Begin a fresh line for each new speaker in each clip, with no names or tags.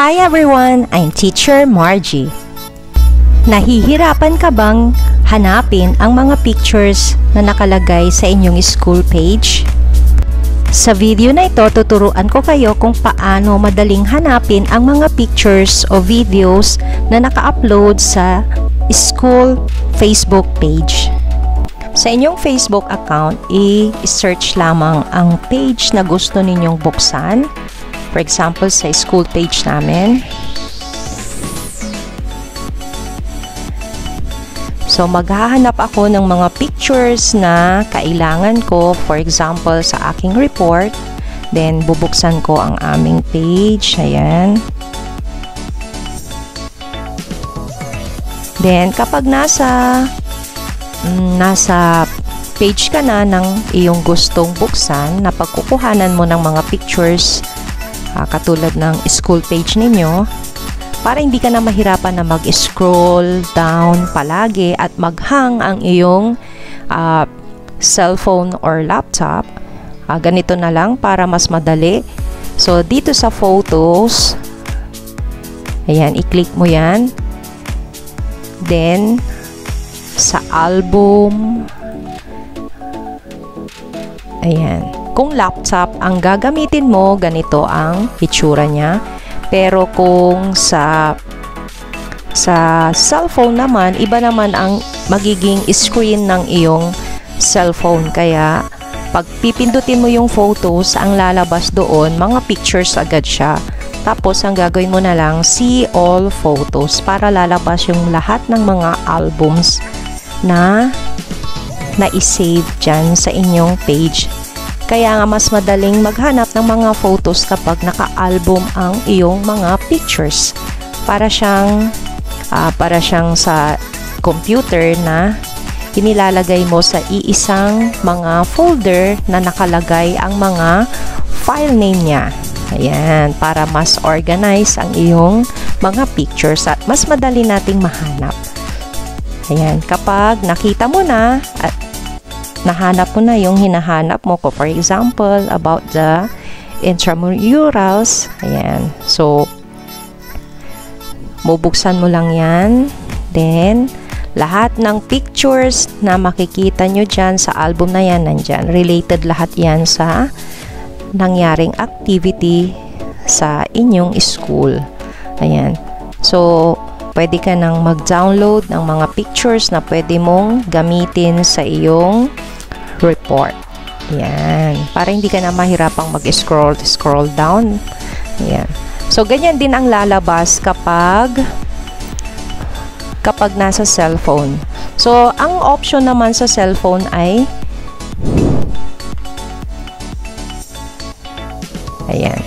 Hi everyone! I'm Teacher Margie. Nahihirapan ka bang hanapin ang mga pictures na nakalagay sa inyong school page? Sa video na ito, tuturuan ko kayo kung paano madaling hanapin ang mga pictures o videos na naka-upload sa school Facebook page. Sa inyong Facebook account, i-search lamang ang page na gusto ninyong buksan. For example, sa school page namin. So, maghahanap ako ng mga pictures na kailangan ko. For example, sa aking report. Then, bubuksan ko ang aming page. Ayan. Then, kapag nasa page ka na ng iyong gustong buksan, na pagkukuhanan mo ng mga pictures katulad ng school page ninyo, para hindi ka na mahirapan na mag-scroll down palagi at maghang ang iyong cellphone or laptop, ganito na lang para mas madali. So, dito sa photos, ayan, i-click mo yan. Then, sa album, ayan. Kung laptop ang gagamitin mo, ganito ang itsura niya. Pero kung sa cellphone naman, iba naman ang magiging screen ng iyong cellphone. Kaya, pag pipindutin mo yung photos, ang lalabas doon, mga pictures agad siya. Tapos, ang gagawin mo na lang, see all photos para lalabas yung lahat ng mga albums na i-save dyan sa inyong page. Kaya nga mas madaling maghanap ng mga photos kapag naka-album ang iyong mga pictures. Para siyang sa computer na inilalagay mo sa iisang mga folder na nakalagay ang mga file name niya. Ayan, para mas organize ang iyong mga pictures at mas madali nating mahanap. Ayan, kapag nakita mo na at nahanap mo na yung hinahanap mo ko, for example, about the intramurals, ayan. So, bubuksan mo lang yan. Then, lahat ng pictures na makikita nyo dyan sa album na yan, nandyan. Related lahat yan sa nangyaring activity sa inyong school. Ayan. So, pwede ka nang mag-download ng mga pictures na pwede mong gamitin sa iyong report. Ayan. Para hindi ka na mahirapang mag-scroll down. Ayan. So, ganyan din ang lalabas kapag nasa cellphone. So, ang option naman sa cellphone ay ayan.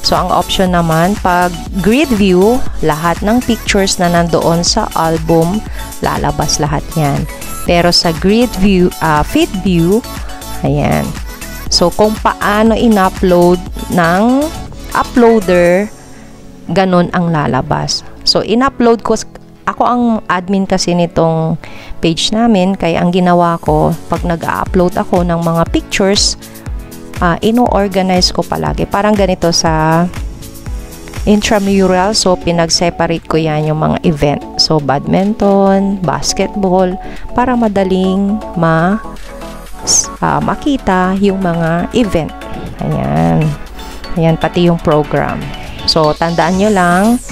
So, ang option naman, pag grid view, lahat ng pictures na nandoon sa album, lalabas lahat yan. Pero sa grid view, feed view, ayan. So, kung paano in-upload ng uploader, ganun ang lalabas. So, in-upload ko, ako ang admin kasi nitong page namin, kaya ang ginawa ko, pag nag-upload ako ng mga pictures, ino-organize ko palagi. Parang ganito sa intramural. So, pinag-separate ko yan yung mga event. So, badminton, basketball, para madaling makita yung mga event. Ayan. Ayan, pati yung program. So, tandaan nyo lang,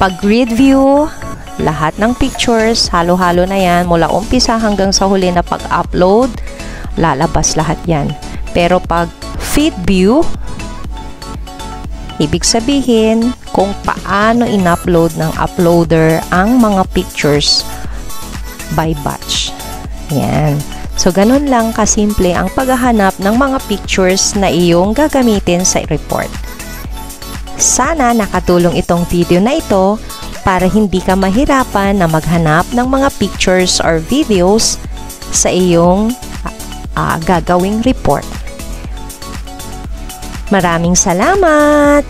pag grid view, lahat ng pictures, halo-halo na yan, mula umpisa hanggang sa huli na pag-upload, lalabas lahat yan. Pero pag feed view, ibig sabihin kung paano in-upload ng uploader ang mga pictures by batch. Yan. So, ganun lang kasimple ang paghahanap ng mga pictures na iyong gagamitin sa report. Sana nakatulong itong video na ito para hindi ka mahirapan na maghanap ng mga pictures or videos sa iyong gagawing report. Maraming salamat!